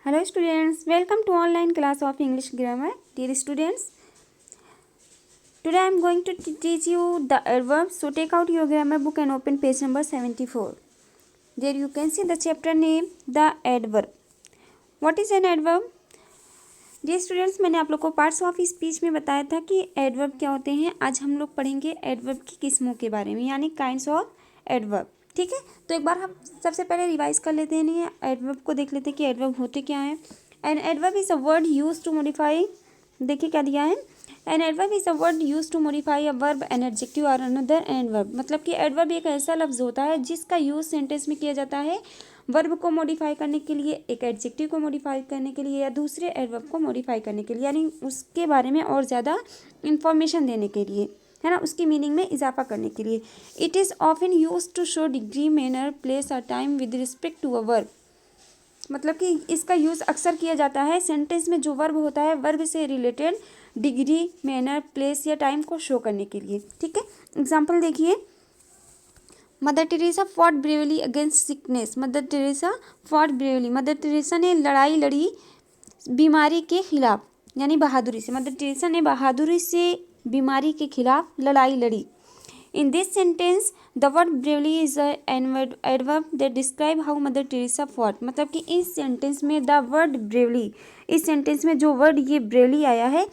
Hello students, welcome to online class of English grammar. Dear students, today I am going to teach you the adverbs. So take out your grammar book and open page number 74. There you can see the chapter name, the adverb. What is an adverb? Dear students, मैंने आप लोग को parts of speech में बताया था कि adverb क्या होते हैं. आज हम लोग पढ़ेंगे एडवर्ब की किस्मों के बारे में, यानी काइंड्स ऑफ एडवर्ब. ठीक है, तो एक बार हम सबसे पहले रिवाइज कर लेते हैं. एडवर्ब को देख लेते हैं कि एडवर्ब होते क्या हैं. An adverb is a word use to modify. देखिए क्या दिया है. An adverb is a word use to modify a verb, an adjective और अनदर एडवर्ब. मतलब कि एडवर्ब एक ऐसा लफ्ज होता है जिसका यूज सेंटेंस में किया जाता है वर्ब को मॉडिफाई करने के लिए, एक एडजेक्टिव को मॉडिफाई करने के लिए या दूसरे एडवर्ब को मॉडिफाई करने के लिए, यानी उसके बारे में और ज़्यादा इंफॉर्मेशन देने के लिए, है ना, उसकी मीनिंग में इजाफा करने के लिए. It is often used to show degree, manner, place और time with respect to a verb. मतलब कि इसका यूज़ अक्सर किया जाता है सेंटेंस में जो वर्ब होता है वर्ब से रिलेटेड डिग्री, मैनर, प्लेस या टाइम को शो करने के लिए. ठीक है, एग्जाम्पल देखिए. Mother Teresa fought bravely against sickness. Mother Teresa fought bravely. Mother Teresa ने लड़ाई लड़ी बीमारी के खिलाफ, यानी बहादुरी से. मदर टेरेसा ने बहादुरी से बीमारी के खिलाफ लड़ाई लड़ी. In this sentence the word bravely is an adverb that describe how mother Teresa fought. मतलब कि इस सेंटेंस में द वर्ड ब्रेवली, इस सेंटेंस में जो वर्ड ये ब्रेवली आया है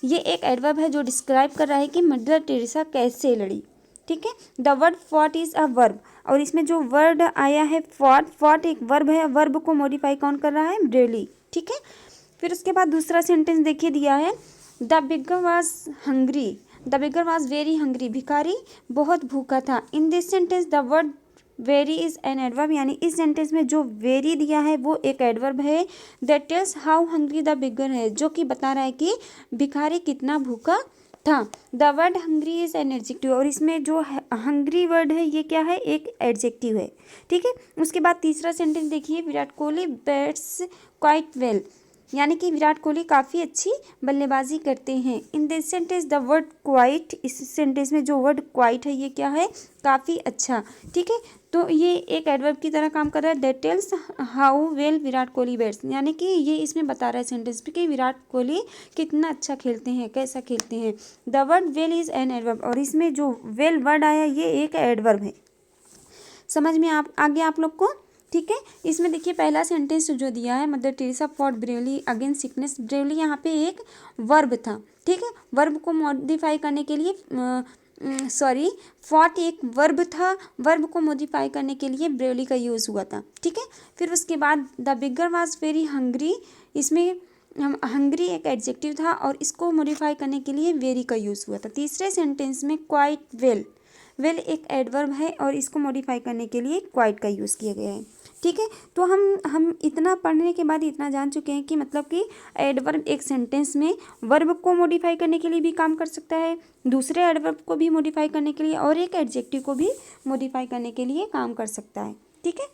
ये एक एडवर्ब है जो डिस्क्राइब कर रहा है कि मदर टेरेसा कैसे लड़ी. ठीक है, the word fought is a verb, और इसमें जो वर्ड आया है फॉट, फॉट एक वर्ब है. वर्ब को मॉडिफाई कौन कर रहा है? ब्रेवली. ठीक है, फिर उसके बाद दूसरा सेंटेंस देखिए दिया है. The bigger was hungry. The bigger was very hungry. भिखारी बहुत भूखा था. In this sentence the word very is an adverb, यानी इस सेंटेंस में जो वेरी दिया है वो एक एडवर्ब है that tells how hungry the bigger है, जो कि बता रहा है कि भिखारी कितना भूखा था. The word hungry is an adjective, और इसमें जो हंग्री वर्ड है ये क्या है? एक एडजेक्टिव है. ठीक है, उसके बाद तीसरा सेंटेंस देखिए. Virat Kohli bats quite well, यानी कि विराट कोहली काफ़ी अच्छी बल्लेबाजी करते हैं. In this sentence the word quite, इस सेंटेंस में जो वर्ड क्वाइट है ये क्या है? काफ़ी अच्छा. ठीक है, तो ये एक एडवर्ब की तरह काम कर रहा है that tells how well Virat Kohli bats, यानी कि ये इसमें बता रहा है सेंटेंस पे कि विराट कोहली कितना अच्छा खेलते हैं, कैसा खेलते हैं. The word well is an adverb, और इसमें जो वेल वर्ड आया ये एक एडवर्ब है. समझ में आ गया आप लोग को? ठीक है, इसमें देखिए पहला सेंटेंस जो दिया है mother Teresa fought bravely against sickness. Bravely यहाँ पे एक वर्ब था. ठीक है, वर्ब को मॉडिफाई करने के लिए फॉट एक वर्ब था, वर्ब को मॉडिफाई करने के लिए ब्रेवली का यूज़ हुआ था. ठीक है, फिर उसके बाद the bigger was very hungry, इसमें हंग्री एक एडजेक्टिव था और इसको मॉडिफाई करने के लिए वेरी का यूज़ हुआ था. तीसरे सेंटेंस में क्वाइट वेल, वेल एक एडवर्ब है और इसको मॉडिफाई करने के लिए क्वाइट का यूज़ किया गया है. ठीक है, तो हम इतना पढ़ने के बाद इतना जान चुके हैं कि मतलब कि एडवर्ब एक सेंटेंस में वर्ब को मॉडिफाई करने के लिए भी काम कर सकता है, दूसरे एडवर्ब को भी मॉडिफाई करने के लिए और एक एडजेक्टिव को भी मॉडिफाई करने के लिए काम कर सकता है. ठीक है,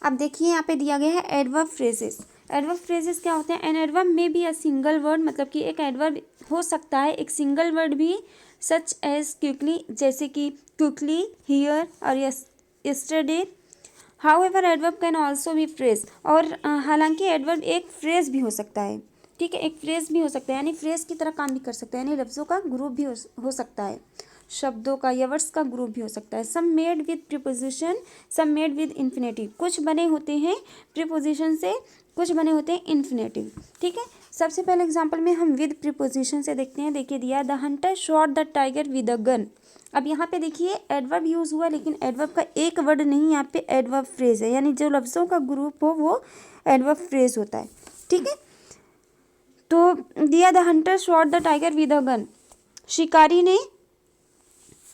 अब देखिए यहाँ पे दिया गया है एडवर्ब फ्रेजेस. एडवर्ब फ्रेजेस क्या होते हैं? एन एडवर्ब में भी अ सिंगल वर्ड, मतलब कि एक एडवर्ब हो सकता है एक सिंगल वर्ड भी, सच एज क्विकली, जैसे कि क्विकली, हियर और yesterday. However adverb can also be phrase, और हालांकि एडवर्ब एक फ्रेज भी हो सकता है. ठीक है, एक फ्रेज भी हो सकता है, यानी फ्रेज की तरह काम भी कर सकता है, यानी लफ्ज़ों का ग्रुप भी हो सकता है, शब्दों का या वर्ड्स का ग्रुप भी हो सकता है. Some made with preposition, some made with infinitive. कुछ बने होते हैं प्रीपोजिशन से, कुछ बने होते हैं इन्फिनेटिव. ठीक है, सबसे पहले एग्जाम्पल में हम विद प्रीपोजिशन से देखते हैं. देखिए दिया the Hunter shot the tiger with a gun. अब यहाँ पे देखिए एडवर्ब यूज़ हुआ, लेकिन एडवर्ब का एक वर्ड नहीं, यहाँ पे एडवर्ब फ्रेज है, यानी जो लफ्ज़ों का ग्रुप हो वो एडवर्ब फ्रेज होता है. ठीक है, तो दिया the Hunter shot the tiger with a gun. शिकारी ने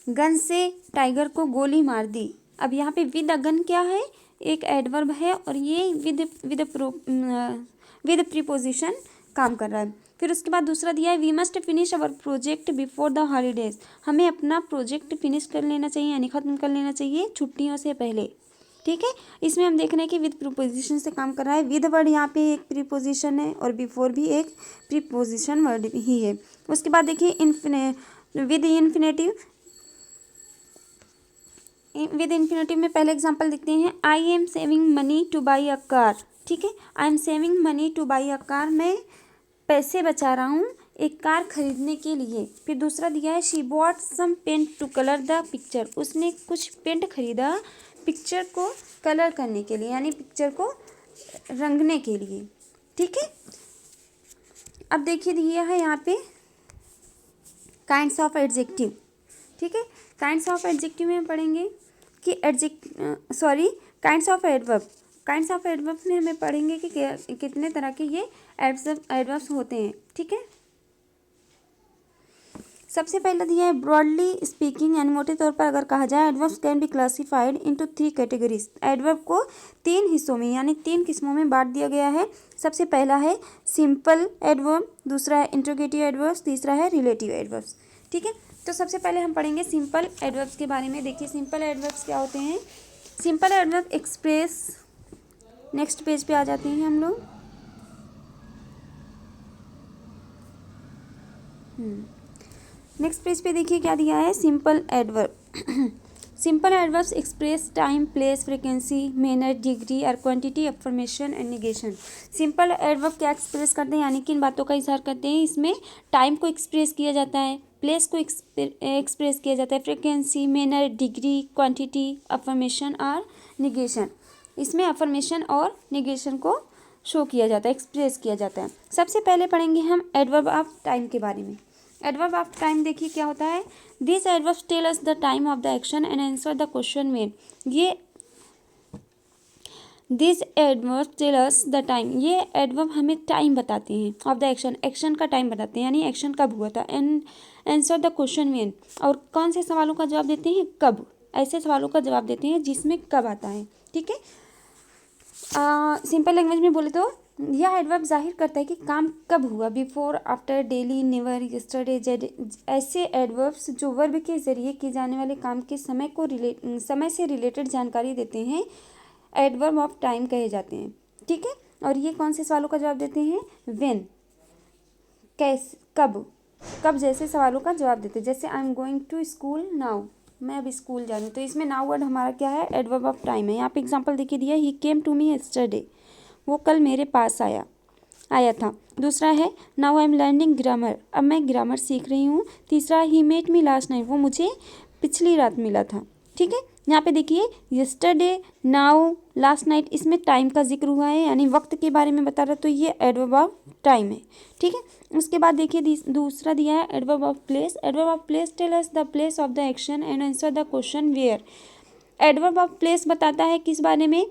गन से टाइगर को गोली मार दी. अब यहाँ पे विद अ गन क्या है? एक एडवर्ब है और ये विद प्रीपोजिशन काम कर रहा है. फिर उसके बाद दूसरा दिया है we must finish our project before the holidays. हमें अपना प्रोजेक्ट फिनिश कर लेना चाहिए, यानी ख़त्म कर लेना चाहिए छुट्टियों से पहले. ठीक है, इसमें हम देख रहे हैं कि विद प्रीपोजिशन से काम कर रहा है. विद वर्ड यहाँ पे एक प्रीपोजिशन है और बिफोर भी एक प्रीपोजिशन वर्ड ही है. उसके बाद देखिए विद इन्फिनेटिव. विद इन्फिनेटिव में पहले एग्जांपल देखते हैं. I am saving money two by a car. ठीक है। I am saving money two by a car, मैं पैसे बचा रहा हूँ एक कार खरीदने के लिए। फिर दूसरा दिया है she bought some paint to colour the picture, उसने कुछ पेंट खरीदा पिक्चर को कलर करने के लिए, यानी पिक्चर को रंगने के लिए। ठीक है। अब देखिए दिया है यहाँ पे काइंड्स ऑफ एडजेक्टिव। ठीक है। काइंड्स ऑफ एडजेक्टिव में पढ़ेंगे कि kinds of adverb. Kinds of adverb में हमें पढ़ेंगे कि कितने तरह के ये एडवर्ब्स होते हैं। ठीक है। सबसे पहले दिया है ब्रॉडली स्पीकिंग, यानी मोटे तौर पर अगर कहा जाए adverbs can be classified into 3 categories. Adverb को 3 हिस्सों में यानी 3 किस्मों में बांट दिया गया है। सबसे पहला है सिंपल एडवर्ब, दूसरा है इंट्रोगेटिव एडवर्ब्स, तीसरा है रिलेटिव एडवर्ब्स। ठीक है। तो सबसे पहले हम पढ़ेंगे सिंपल एडवर्ब्स के बारे में। देखिए सिंपल एडवर्ब्स क्या होते हैं। Simple adverb express, next page पे आ जाते हैं हम लोग। नेक्स्ट पेज पे देखिए क्या दिया है simple adverb. Simple adverbs express time, place, frequency, manner, degree और quantity, affirmation and negation. Simple adverb क्या एक्सप्रेस करते हैं, यानी किन बातों का इजहार करते हैं। इसमें टाइम को एक्सप्रेस किया जाता है, प्लेस को एक्सप्रेस किया जाता है, frequency, manner, degree, quantity, affirmation और नेगेशन। इसमें अफर्मेशन और नेगेशन को शो किया जाता है, एक्सप्रेस किया जाता है। सबसे पहले पढ़ेंगे हम एडवर्ब ऑफ टाइम के बारे में। एडवर्ब ऑफ टाइम देखिए क्या होता है। This adverb tell us the time of the action and answer the question made. This adverb tell us the time, ये एडवर्ब हमें टाइम बताते हैं ऑफ द एक्शन, एक्शन का टाइम बताते हैं, यानी एक्शन कब हुआ था। And answer the question made, और कौन से सवालों का जवाब देते हैं, कब। ऐसे सवालों का जवाब देते हैं जिसमें कब आता है। ठीक है। सिंपल लैंग्वेज में बोले तो यह एडवर्ब जाहिर करता है कि काम कब हुआ, before, after, daily, never, yesterday, Z. ऐसे एडवर्ब्स जो वर्ब के जरिए किए जाने वाले काम के समय से रिलेटेड जानकारी देते हैं एडवर्ब ऑफ टाइम कहे जाते हैं। ठीक है। और ये कौन से सवालों का जवाब देते हैं, व्हेन, कैसे, कब जैसे सवालों का जवाब देते हैं। जैसे I am going to school now, मैं अब स्कूल जा रही हूँ, तो इसमें नाउ वर्ड हमारा क्या है, एडवर्ब ऑफ टाइम है। यहाँ पे एग्जांपल देखिए दिया, ही केम टू मी यस्टरडे, वो कल मेरे पास आया था। दूसरा है now I am learning grammar, अब मैं ग्रामर सीख रही हूँ। तीसरा he met me last night, वो मुझे पिछली रात मिला था। ठीक है। यहाँ पे देखिए यस्टरडे, नाउ, लास्ट नाइट, इसमें टाइम का जिक्र हुआ है, यानी वक्त के बारे में बता रहा है, तो ये एडवर्ब ऑफ टाइम है। ठीक है। उसके बाद देखिए दूसरा दिया है adverb of place. Adverb of place tell us the place of the action and answer the question where. Adverb of place बताता है किस बारे में,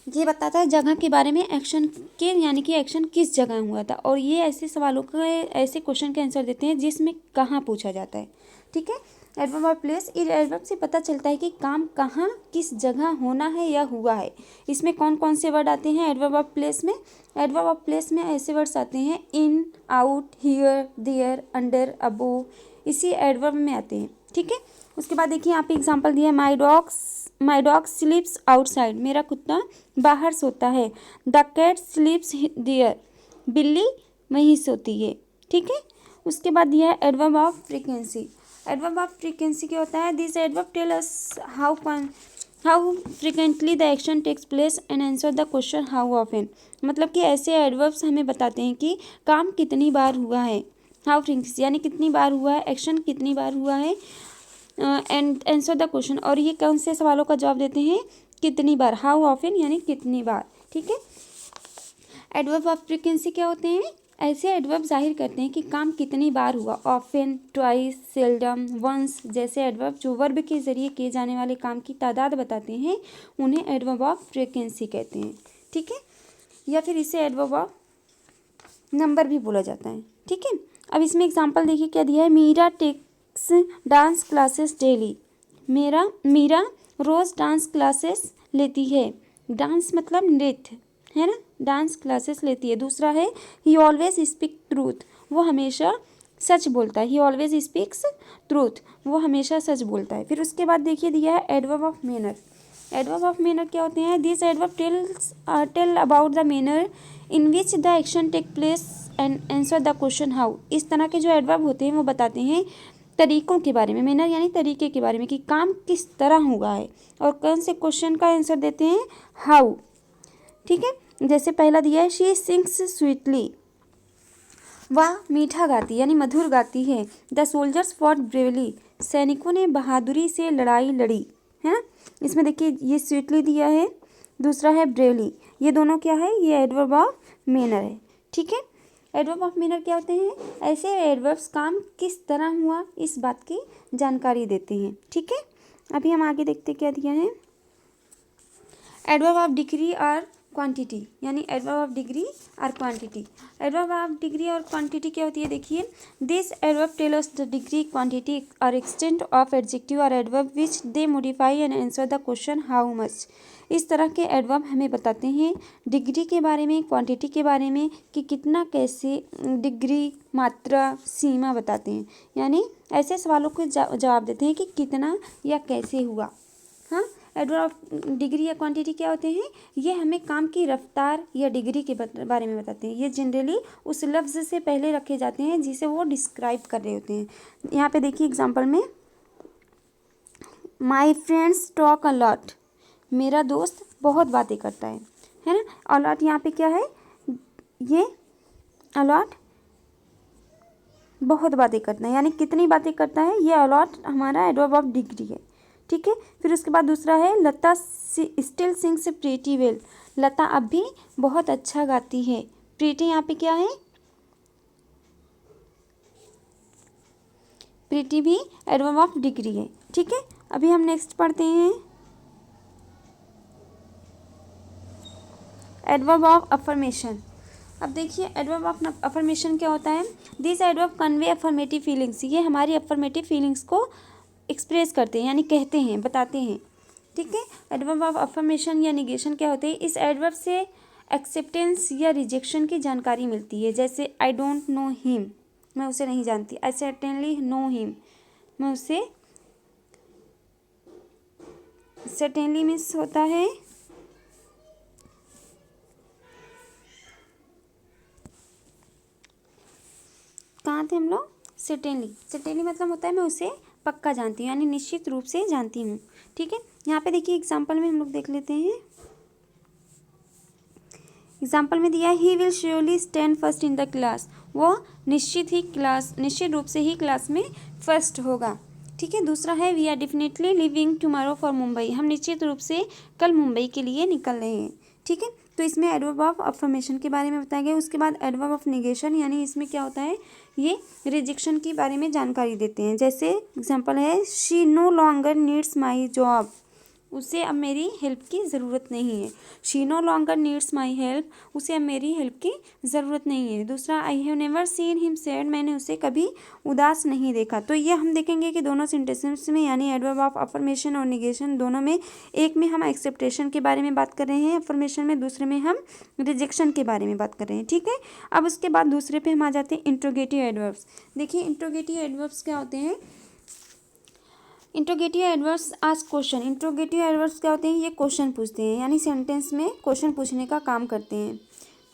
ये बताता है जगह के बारे में, एक्शन के, यानी कि एक्शन किस जगह हुआ था। और ये ऐसे सवालों के, ऐसे क्वेश्चन के आंसर देते हैं जिसमें कहाँ पूछा जाता है। ठीक है। एडवर्ब ऑफ प्लेस, इस एडवर्ब से पता चलता है कि काम कहाँ किस जगह होना है या हुआ है। इसमें कौन कौन से वर्ड आते हैं एडवर्ब ऑफ प्लेस में। एडवर्ब ऑफ प्लेस में ऐसे वर्ड्स आते हैं in, out, here, there, under, above, इसी एडवर्ब में आते हैं। ठीक है। उसके बाद देखिए यहाँ पे एग्जाम्पल दिया है माई डॉग स्लीप्स आउटसाइड, मेरा कुत्ता बाहर सोता है। द कैट स्लीप्स देयर, बिल्ली वहीं सोती है। ठीक है। उसके बाद दिया है adverb of frequency. Adverb of frequency क्या होता है, this adverb tell us how frequently the action takes place and answer the question how often. मतलब कि ऐसे एडवर्ब्स हमें बताते हैं कि काम कितनी बार हुआ है, हाउ फ्रीक्वेंसी यानी कितनी बार हुआ है, एक्शन कितनी बार हुआ है, एंड आंसर द क्वेश्चन, और ये कौन से सवालों का जवाब देते हैं, कितनी बार, हाउ ऑफन यानी कितनी बार। ठीक है। एडवर्ब ऑफ फ्रीक्वेंसी क्या होते हैं, ऐसे एडवर्ब जाहिर करते हैं कि काम कितनी बार हुआ, ऑफन, ट्वाइस, सेल्डम, वंस जैसे एडवर्ब जो वर्ब के जरिए किए जाने वाले काम की तादाद बताते हैं उन्हें एडवर्ब ऑफ फ्रीक्वेंसी कहते हैं। ठीक है। या फिर इसे एडवर्ब ऑफ नंबर भी बोला जाता है। ठीक है। अब इसमें एग्जाम्पल देखिए क्या दिया है, Meera takes dance classes daily, Meera रोज़ डांस क्लासेस लेती है। डांस मतलब नृत्य है ना, डांस क्लासेस लेती है। दूसरा है ही ऑलवेज स्पीक ट्रूथ, वो हमेशा सच बोलता है। ही ऑलवेज स्पीक्स ट्रूथ, वो हमेशा सच बोलता है। फिर उसके बाद देखिए दिया है adverb of manner. Adverb of manner क्या होते हैं, this adverb tell about the manner in which the action take place and answer the question how. इस तरह के जो एडवर्ब होते हैं वो बताते हैं तरीकों के बारे में, मैनर यानी तरीके के बारे में, कि काम किस तरह हुआ है, और कौन से क्वेश्चन का आंसर देते हैं, हाउ, ठीक है। जैसे पहला दिया है शी सिंग्स स्वीटली, वह मीठा गाती यानी मधुर गाती है। द सोल्जर्स फॉट ब्रेवली, सैनिकों ने बहादुरी से लड़ाई लड़ी, है ना। इसमें देखिए ये स्वीटली दिया है, दूसरा है ब्रेवली, ये दोनों क्या है, ये एडवर्ब ऑफ मैनर है। ठीक है, एडवर्ब ऑफ मैनर क्या होते हैं, ऐसे एडवर्ब्स काम किस तरह हुआ इस बात की जानकारी देते हैं। ठीक है, अभी हम आगे देखते क्या दिया है। एडवर्ब ऑफ डिग्री और क्वांटिटी, यानी एडवर्ब ऑफ डिग्री और क्वांटिटी। एडवर्ब ऑफ डिग्री और क्वांटिटी क्या होती है, देखिए this adverb tell us the degree, quantity और एक्सटेंट ऑफ एडजेक्टिव और adverb which they modify and answer the question how much. इस तरह के एडवर्ब हमें बताते हैं डिग्री के बारे में, क्वांटिटी के बारे में कि कितना, कैसे, डिग्री, मात्रा, सीमा बताते हैं, यानी ऐसे सवालों को जवाब देते हैं कि कितना या कैसे हुआ। हाँ, एडवर्ब ऑफ डिग्री या क्वांटिटी क्या होते हैं, ये हमें काम की रफ्तार या डिग्री के बारे में बताते हैं। ये जनरली उस लफ्ज़ से पहले रखे जाते हैं जिसे वो डिस्क्राइब कर रहे होते हैं। यहाँ पे देखिए एग्जांपल में, my friends talk a lot, मेरा दोस्त बहुत बातें करता है ना। अलॉट यहाँ पे क्या है, ये अलॉट बहुत बातें करता है, यानी कितनी बातें करता है, ये अलॉट हमारा एडवर्ब ऑफ डिग्री है। ठीक है, फिर उसके बाद दूसरा है लता स्टिल सिंग्स प्रीटी वेल, लता अब भी बहुत अच्छा गाती है। प्रीटी यहाँ पे क्या है, प्रीटी भी एडवर्ब ऑफ डिग्री है। ठीक है, अभी हम नेक्स्ट पढ़ते हैं एडवर्ब ऑफ अफर्मेशन। अब देखिए एडवर्ब ऑफ अफर्मेशन क्या होता है, this adverb convey affirmative feelings, ये हमारी अफर्मेटिव फीलिंग्स को एक्सप्रेस करते हैं, यानी कहते हैं, बताते हैं। ठीक है, एडवर्ब ऑफ अफर्मेशन या निगेशन क्या होते हैं, इस एडवर्ब से एक्सेप्टेंस या रिजेक्शन की जानकारी मिलती है। जैसे आई डोंट नो हिम, मैं उसे नहीं जानती। आई सर्टेनली नो हिम, मैं उसे, सर्टेनली मीन्स होता है कहाँ थे हम लोग, सर्टेनली, सर्टेनली मतलब होता है मैं उसे पक्का जानती हूँ, यानी निश्चित रूप से जानती हूँ। ठीक है, यहाँ पे देखिए एग्जाम्पल में हम लोग देख लेते हैं। एग्जाम्पल में दिया he will surely stand first in the class, वो निश्चित रूप से ही क्लास में फर्स्ट होगा। ठीक है, दूसरा है we are definitely living tomorrow for Mumbai, हम निश्चित रूप से कल मुंबई के लिए निकल रहे हैं। ठीक है, तो इसमें एडवर्ब ऑफ अफर्मेशन के बारे में बताया गया। उसके बाद एडवर्ब ऑफ निगेशन, यानी इसमें क्या होता है, ये रिजेक्शन के बारे में जानकारी देते हैं। जैसे एग्जांपल है she know longer needs my job, उसे अब मेरी हेल्प की ज़रूरत नहीं है। She know longer needs my help, उसे अब मेरी हेल्प की ज़रूरत नहीं है। दूसरा I have never seen him sad, मैंने उसे कभी उदास नहीं देखा। तो ये हम देखेंगे कि दोनों सेंटेंसेस में, यानी एडवर्ब ऑफ अफर्मेशन और निगेशन दोनों में, एक में हम एक्सेप्टेशन के बारे में बात कर रहे हैं अफर्मेशन में, दूसरे में हम रिजेक्शन के बारे में बात कर रहे हैं। ठीक है, अब उसके बाद दूसरे पे हम आ जाते हैं इंट्रोगेटिव एडवर्ब्स। देखिए इंट्रोगेटिव एडवर्ब्स क्या होते हैं, interrogative adverbs ask question, interrogative adverbs क्या होते हैं, ये क्वेश्चन पूछते हैं, यानी सेंटेंस में क्वेश्चन पूछने का काम करते हैं,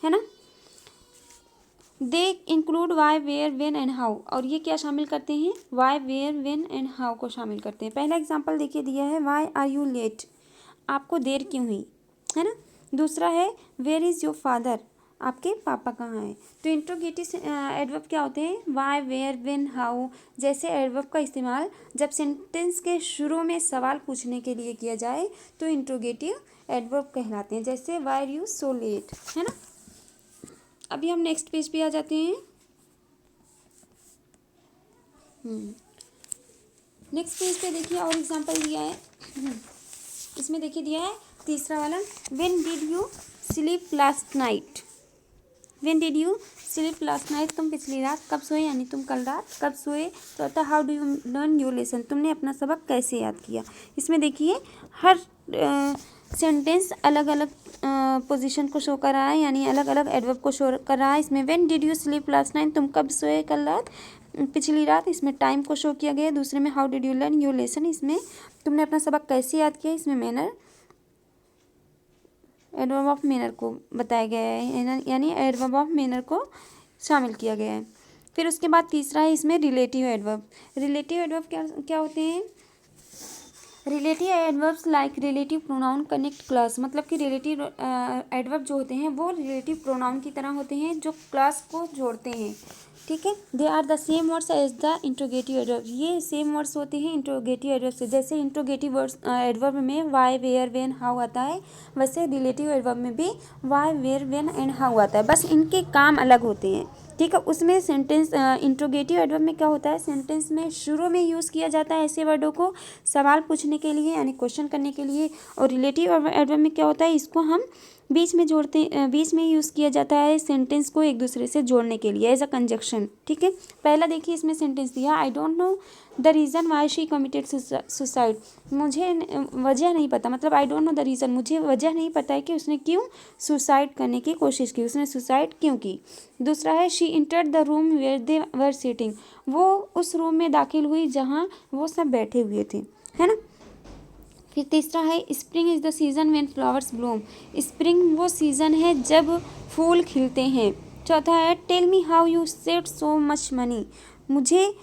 है ना। They include why, where, when and how, और ये क्या शामिल करते हैं, why, where, when and how को शामिल करते हैं। पहला एग्जांपल देखिए दिया है वाई आर यू लेट, आपको देर क्यों हुई, है ना। दूसरा है वेयर इज़ योर फादर, आपके पापा कहाँ हैं। तो इंट्रोगेटिव एडवर्ब क्या होते हैं, वाई, वेयर, वेन, हाउ जैसे एडवर्ब का इस्तेमाल जब सेंटेंस के शुरू में सवाल पूछने के लिए किया जाए तो इंट्रोगेटिव एडवर्ब कहलाते हैं। जैसे why are you so late, है ना। अभी हम नेक्स्ट पेज पे आ जाते हैं। नेक्स्ट पेज पे देखिए और एग्जांपल दिया है। इसमें देखिए दिया है तीसरा वाला, when did you sleep last night, when did you sleep last night, तुम पिछली रात कब सोए, यानी तुम कल रात कब सोए। तो होता how do you learn your lesson, तुमने अपना सबक कैसे याद किया। इसमें देखिए हर सेंटेंस अलग अलग पोजीशन को शो कर रहा है, यानी अलग अलग एडवर्ब को शो कर रहा है। इसमें when did you sleep last night, तुम कब सोए कल रात, पिछली रात, इसमें टाइम को शो किया गया। दूसरे में how did you learn your lesson, इसमें तुमने अपना सबक कैसे याद किया। इसमें मैनर, एडवर्ब ऑफ मैनर को बताया गया है, यानी एडवर्ब ऑफ मैनर को शामिल किया गया है। फिर उसके बाद तीसरा है इसमें रिलेटिव एडवर्ब। रिलेटिव एडवर्ब क्या क्या होते हैं, relative adverbs like relative pronoun connect class, मतलब कि रिलेटिव एडवर्ब जो होते हैं वो रिलेटिव प्रोनाउन की तरह होते हैं जो क्लास को जोड़ते हैं। ठीक है, they are the same words as the interrogative adverb, ये सेम वर्ड्स होते हैं इंट्रोगेटिव एडवर्ब से। जैसे इंट्रोगेटिव वर्ड्स एडवर्ब में वाई, वेयर, व्हेन, हाउ आता है, वैसे रिलेटिव एडवर्ब में भी why, where, when and how आता है, बस इनके काम अलग होते हैं। ठीक है, उसमें सेंटेंस इंट्रोगेटिव एडवर्ब में क्या होता है, सेंटेंस में शुरू में यूज़ किया जाता है ऐसे वर्डों को सवाल पूछने के लिए यानी क्वेश्चन करने के लिए। और रिलेटिव एडवर्ब में क्या होता है, इसको हम बीच में यूज़ किया जाता है सेंटेंस को एक दूसरे से जोड़ने के लिए एज अ कंजक्शन। ठीक है, पहला देखिए इसमें सेंटेंस दिया, I don't know the reason why she committed suicide, मुझे वजह नहीं पता, मतलब I don't know the reason, मुझे वजह नहीं पता है कि उसने क्यों सुसाइड करने की कोशिश की, उसने सुसाइड क्यों की। दूसरा है she entered the room where they were sitting, वो उस रूम में दाखिल हुई जहाँ वो सब बैठे हुए थे, है ना। फिर तीसरा है spring is the season when flowers bloom, spring वो सीज़न है जब फूल खिलते हैं। चौथा है tell me how you saved so much money, मुझे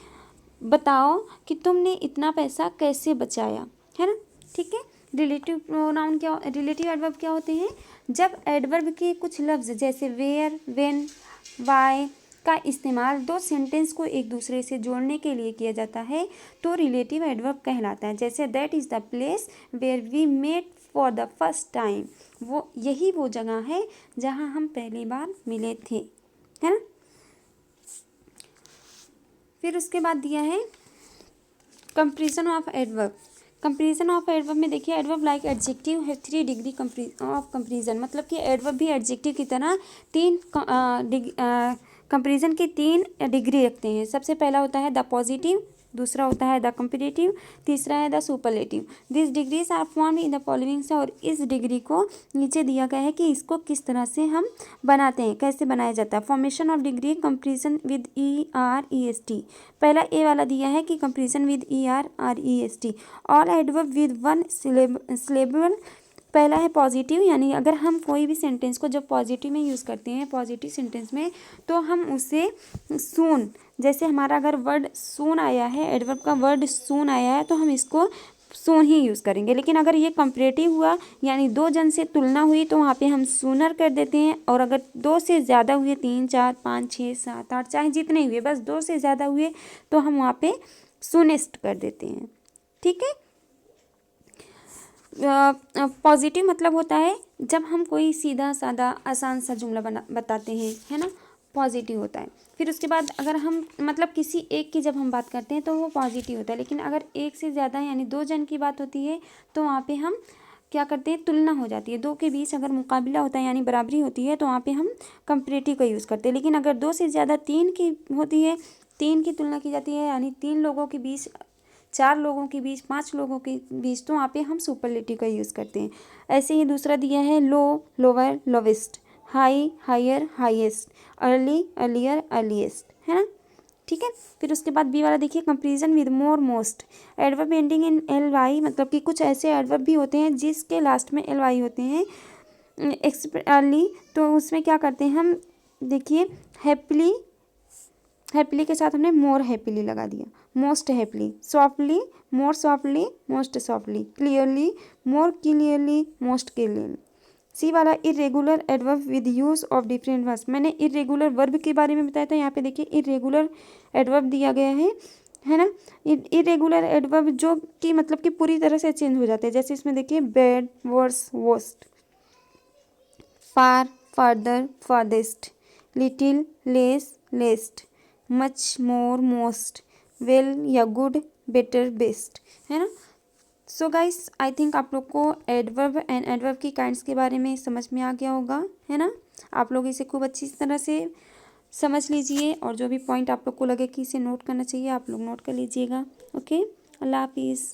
बताओ कि तुमने इतना पैसा कैसे बचाया, है ना। ठीक है, रिलेटिव प्रोनाउन क्या, रिलेटिव एडवर्ब क्या होते हैं, जब एडवर्ब के कुछ लफ्ज़ जैसे वेयर, व्हेन, वाई का इस्तेमाल दो सेंटेंस को एक दूसरे से जोड़ने के लिए किया जाता है तो रिलेटिव एडवर्ब कहलाता है। जैसे that is the place where we met for the first time, वो यही वो जगह है जहाँ हम पहली बार मिले थे, है ना। फिर उसके बाद दिया है comparison of adverb. Comparison of adverb में देखिए एडवर्ब लाइक एडजेक्टिव है 3 डिग्री ऑफ कंपेरिजन, मतलब कि एडवर्ब भी एडजेक्टिव की तरह 3 कंपेरिजन की 3 डिग्री रखते हैं। सबसे पहला होता है द पॉजिटिव, दूसरा होता है द कंपेरेटिव, तीसरा है the superlative. This degrees are form in the following से, और इस डिग्री को नीचे दिया गया है कि इसको किस तरह से हम बनाते हैं, कैसे बनाया जाता है। Formation of degree comparison with ER-EST, पहला ए वाला दिया है कि comparison with ER-REST। All adverb with one syllable, पहला है पॉजिटिव, यानी अगर हम कोई भी सेंटेंस को जब पॉजिटिव में यूज़ करते हैं पॉजिटिव सेंटेंस में तो हम उसे सून, जैसे हमारा अगर वर्ड सून आया है, एडवर्ब का वर्ड सून आया है तो हम इसको सून ही यूज़ करेंगे। लेकिन अगर ये कंपेरेटिव हुआ यानी 2 जन से तुलना हुई तो वहाँ पे हम सूनर कर देते हैं, और अगर 2 से ज़्यादा हुए 3, 4, 5, 6, 7, 8 चाहे जितने हुए, बस 2 से ज़्यादा हुए तो हम वहाँ पे सूनेस्ट कर देते हैं। ठीक है, पॉजिटिव मतलब होता है जब हम कोई सीधा सादा आसान सा जुमला बताते हैं, है ना, पॉजिटिव होता है। फिर उसके बाद अगर हम मतलब किसी एक की जब हम बात करते हैं तो वो पॉजिटिव होता है, लेकिन अगर एक से ज़्यादा यानी 2 जन की बात होती है तो वहाँ पे हम क्या करते हैं, तुलना हो जाती है। 2 के बीच अगर मुकाबला होता है यानी बराबरी होती है तो वहाँ पे हम कंपेरेटिव का यूज़ करते हैं। लेकिन अगर 2 से ज़्यादा 3 की होती है, 3 की तुलना की जाती है यानी 3 लोगों के बीच, 4 लोगों के बीच, 5 लोगों के बीच, तो वहाँ पे हम सुपरलेटिव का यूज़ करते हैं। ऐसे ही दूसरा दिया है low, lower, lowest, high, higher, highest, early, earlier, earliest, है ना। ठीक है, फिर उसके बाद बी वाला देखिए comparison with more, most. Adverb ending in LY, मतलब कि कुछ ऐसे एडवर्ब भी होते हैं जिसके लास्ट में LY होते हैं एक्सपर्टली, तो उसमें क्या करते हैं हम, देखिए हैप्पीली, हैप्पीली के साथ हमने मोर हैप्पीली लगा दिया, most happily, softly, more softly, most softly, clearly, more clearly, most clearly. C वाला irregular adverb with use of different verbs, मैंने इरेगुलर वर्ब के बारे में बताया था, यहाँ पे देखिए इरेगुलर एडवर्ब दिया गया है ना। इरेगुलर एडवर्ब जो कि मतलब कि पूरी तरह से चेंज हो जाते हैं, जैसे इसमें देखिए bad, worse, worst, far, farther, farthest, little, less, least, much, more, most, well या गुड, बेटर, बेस्ट, है ना। सो गाइस आई थिंक आप लोग को एडवर्ब एंड एडवर्ब की काइंड्स के बारे में समझ में आ गया होगा, है ना। आप लोग इसे खूब अच्छी तरह से समझ लीजिए, और जो भी पॉइंट आप लोग को लगे कि इसे नोट करना चाहिए आप लोग नोट कर लीजिएगा। ओके, अल्लाह हाफिज़।